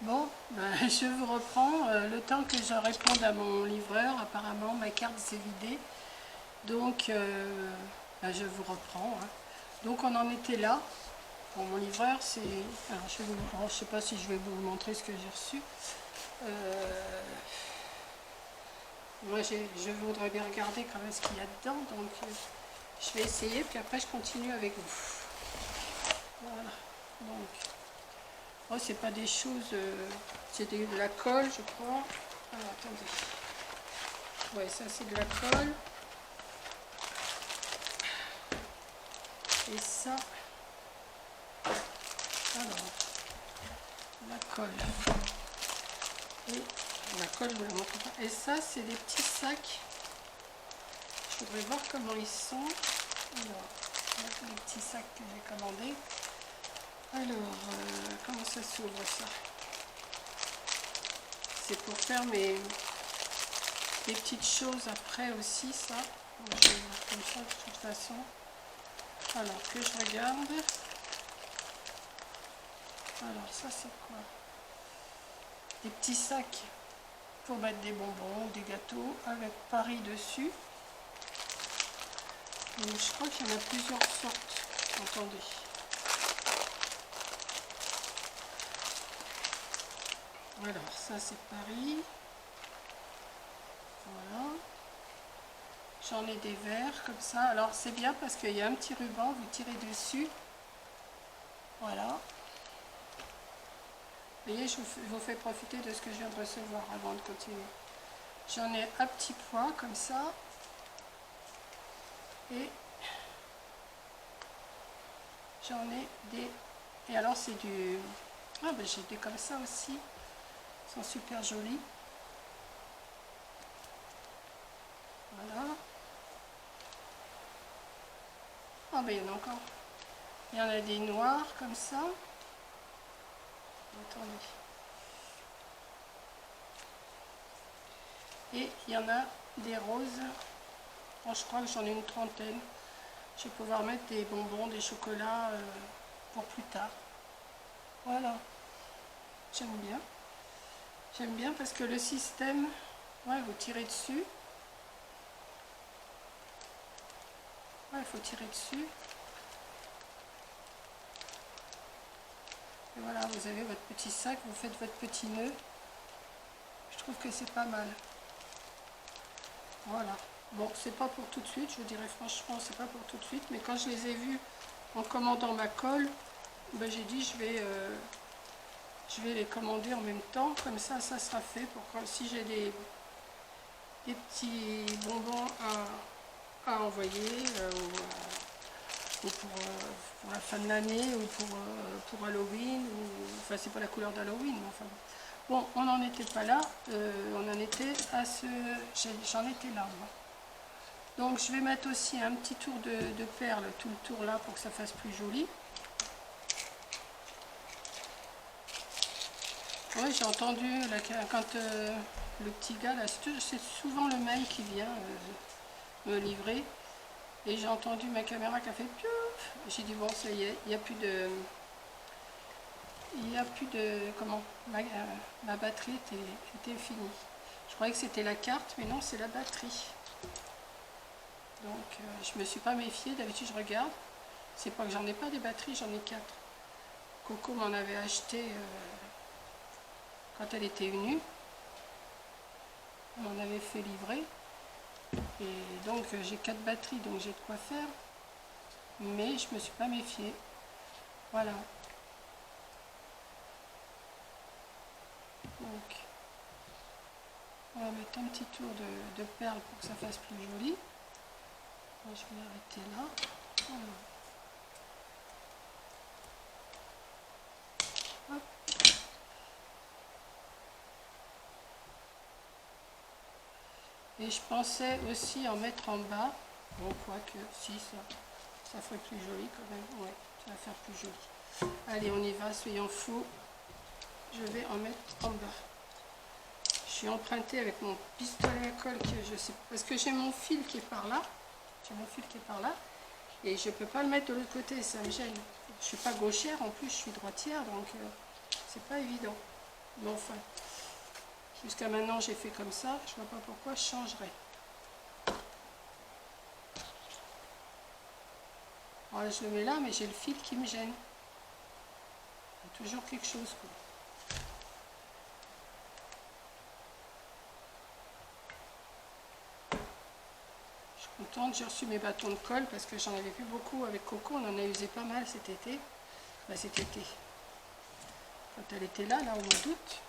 Bon, ben, je vous reprends. Le temps que je réponde à mon livreur, apparemment ma carte s'est vidée. Donc, ben, je vous reprends. Hein. Donc, on en était là. Bon, mon livreur, c'est... Alors, je ne sais pas si je vais vous montrer ce que j'ai reçu. Moi, je voudrais bien regarder quand même ce qu'il y a dedans. Donc, je vais essayer, puis après, je continue avec vous. Voilà. Donc... Oh, c'est pas des choses, c'est de la colle, je crois. Alors, attendez. Ouais, ça c'est de la colle. Et ça, alors, la colle. Et la colle, je vous la montre pas. Et ça, c'est des petits sacs. Je voudrais voir comment ils sont. Alors, là, c'est les petits sacs que j'ai commandés. Alors, comment ça s'ouvre ça? C'est pour faire mes petites choses après aussi, ça. Donc, je vais voir comme ça de toute façon. Alors, que je regarde. Alors, ça c'est quoi? Des petits sacs pour mettre des bonbons, des gâteaux avec Paris dessus. Donc, je crois qu'il y en a plusieurs sortes. Attendez. Alors, ça c'est Paris. Voilà. J'en ai des verts comme ça. Alors, c'est bien parce qu'il y a un petit ruban, vous tirez dessus. Voilà. Vous voyez, je vous fais profiter de ce que je viens de recevoir avant de continuer. J'en ai à petits pois comme ça. Et j'en ai des... Et alors c'est du... Ah ben j'ai des comme ça aussi. Ils sont super jolis. Voilà. Ah ben il y en a encore. Il y en a des noirs comme ça. Attendez. Et il y en a des roses. Bon, je crois que j'en ai une trentaine. Je vais pouvoir mettre des bonbons, des chocolats pour plus tard. Voilà. J'aime bien. J'aime bien parce que le système, ouais, vous tirez dessus. Ouais, il faut tirer dessus. Et voilà, vous avez votre petit sac, vous faites votre petit nœud. Je trouve que c'est pas mal. Voilà. Bon, c'est pas pour tout de suite, je vous dirais franchement, c'est pas pour tout de suite. Mais quand je les ai vus en commandant ma colle, ben, j'ai dit je vais les commander en même temps. Comme ça sera fait pour que si j'ai des petits bonbons à envoyer ou pour la fin de l'année ou pour Halloween. Enfin, c'est pas la couleur d'Halloween, mais enfin bon, on n'en était pas là, on en était à ce... J'en étais là, moi. Donc je vais mettre aussi un petit tour de perles, tout le tour là, pour que ça fasse plus joli. Oui, j'ai entendu là, quand le petit gars, là, c'est souvent le mail qui vient me livrer. Et j'ai entendu ma caméra qui a fait piouf. J'ai dit bon, ça y est, il n'y a plus de... Il n'y a plus de... Comment ma batterie était finie. Je croyais que c'était la carte, mais non, c'est la batterie. Donc, je me suis pas méfiée. D'habitude, je regarde. C'est pas que j'en ai pas des batteries, j'en ai 4. Coco m'en avait acheté quand elle était venue. On m'en avait fait livrer. Et donc, j'ai 4 batteries, donc j'ai de quoi faire. Mais je me suis pas méfiée. Voilà. Donc, on va mettre un petit tour de perles pour que ça fasse plus joli. Je vais arrêter là. Voilà. Hop. Et je pensais aussi en mettre en bas. Bon, quoique, si, ça ferait plus joli quand même. Ouais, ça va faire plus joli. Allez, on y va, soyons fous. Je vais en mettre en bas. Je suis empruntée avec mon pistolet à colle que je sais parce que j'ai mon fil qui est par là. J'ai mon fil qui est par là. Et je ne peux pas le mettre de l'autre côté, ça me gêne. Je ne suis pas gauchère, en plus je suis droitière, donc c'est pas évident. Mais enfin, jusqu'à maintenant j'ai fait comme ça, je vois pas pourquoi je changerais. Alors là, je le mets là, mais j'ai le fil qui me gêne. Il y a toujours quelque chose, quoi. Je suis contente, j'ai reçu mes bâtons de colle parce que j'en avais plus beaucoup avec Coco, on en a usé pas mal cet été. Bah, cet été. Quand elle était là, au mois d'août.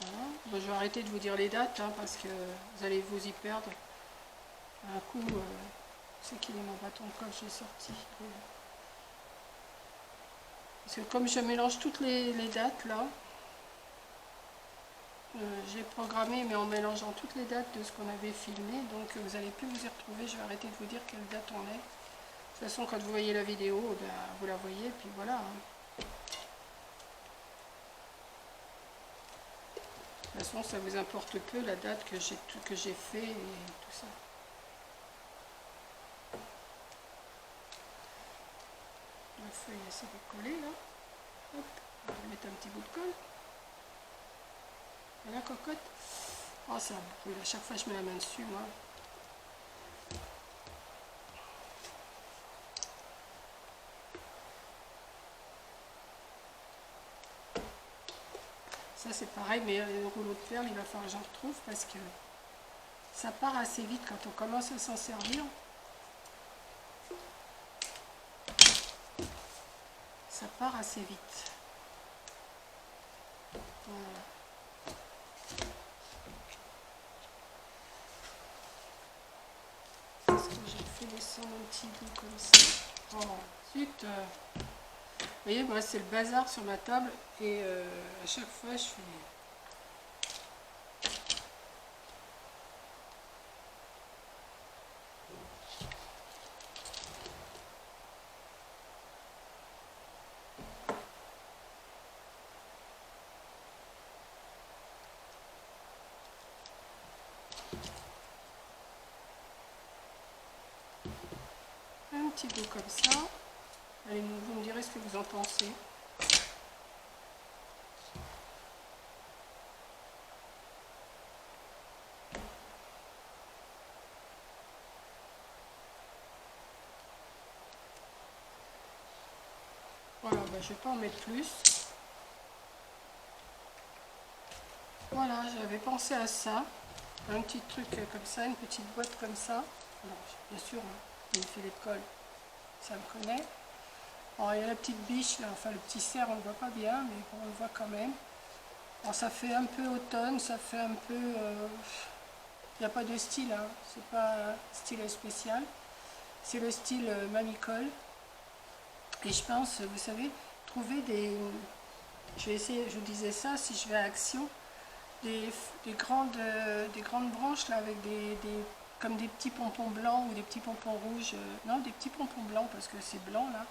Voilà. Bon, je vais arrêter de vous dire les dates hein, parce que vous allez vous y perdre. Un coup, c'est qu'il est mon bâton de colle, j'ai sorti. Parce que comme je mélange toutes les dates là, j'ai programmé mais en mélangeant toutes les dates de ce qu'on avait filmé, donc vous n'allez plus vous y retrouver, je vais arrêter de vous dire quelle date on est. De toute façon quand vous voyez la vidéo, ben, vous la voyez, puis voilà. Hein. De toute façon ça vous importe peu la date que j'ai fait et tout ça. La feuille assez décollée là. Hop, on va mettre un petit bout de colle. Et la cocotte. Oh ça brûle, à chaque fois je mets la main dessus moi. Ça c'est pareil, mais le rouleau de perles il va falloir que j'en retrouve parce que ça part assez vite quand on commence à s'en servir. Ça part assez vite. Voilà. Est-ce que j'ai fait descendre un petit bout comme ça? Oh, zut! Vous voyez, moi c'est le bazar sur ma table et à chaque fois je fais... Un petit bout comme ça. Allez, vous me direz ce que vous en pensez. Voilà, ben, je ne vais pas en mettre plus. Voilà, j'avais pensé à ça. Un petit truc comme ça, une petite boîte comme ça. Alors, bien sûr, hein, une filet de colle, ça me connaît. Alors, il y a la petite biche là, enfin le petit cerf, on ne le voit pas bien, mais bon, on le voit quand même. Alors, ça fait un peu automne, ça fait un peu... il n'y a pas de style, hein, c'est pas un style spécial. C'est le style mamicole. Et je pense, vous savez, trouver des... Je vais essayer, je vous disais ça, si je vais à Action, des grandes branches là avec comme des petits pompons blancs ou des petits pompons rouges. Non, des petits pompons blancs parce que c'est blanc là.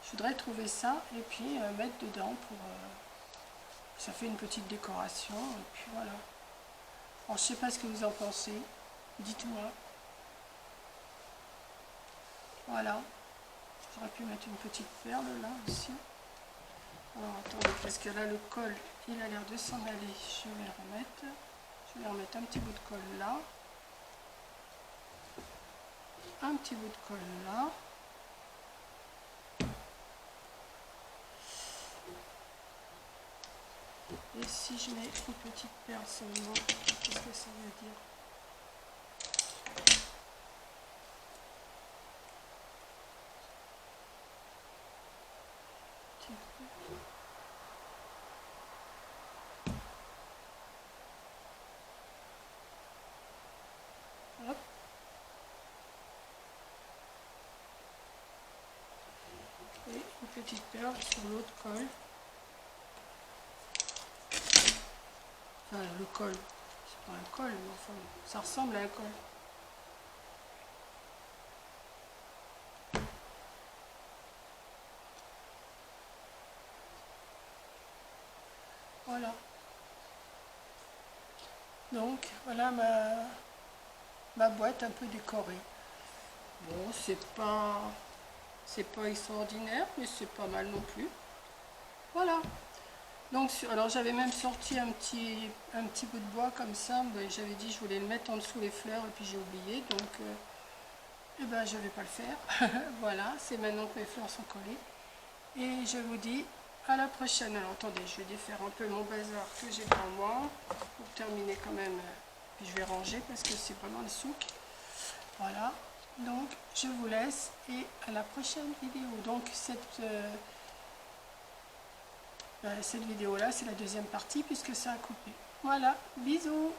Je voudrais trouver ça et puis mettre dedans pour... ça fait une petite décoration et puis voilà. Alors je sais pas ce que vous en pensez. Dites-moi. Voilà. J'aurais pu mettre une petite perle là aussi. Alors attendez, parce que là le col il a l'air de s'en aller. Je vais le remettre. Je vais remettre un petit bout de colle là. Un petit bout de colle là. Et si je mets une petite perle seulement, qu'est-ce que ça veut dire? Hop. Et une petite perle sur l'autre col. Enfin, le col, c'est pas un col, mais enfin, ça ressemble à un col. Voilà. Donc, voilà ma boîte un peu décorée. Bon, c'est pas extraordinaire, mais c'est pas mal non plus. Voilà. Donc, alors j'avais même sorti un petit bout de bois comme ça. Ben, j'avais dit je voulais le mettre en dessous les fleurs et puis j'ai oublié. Donc, eh ben, je ne vais pas le faire. Voilà, c'est maintenant que mes fleurs sont collées. Et je vous dis à la prochaine. Alors attendez, je vais défaire un peu mon bazar que j'ai devant moi pour terminer quand même. Puis je vais ranger parce que c'est vraiment le souk. Voilà, donc je vous laisse et à la prochaine vidéo. Donc cette vidéo là c'est la deuxième partie puisque ça a coupé. Voilà, bisous.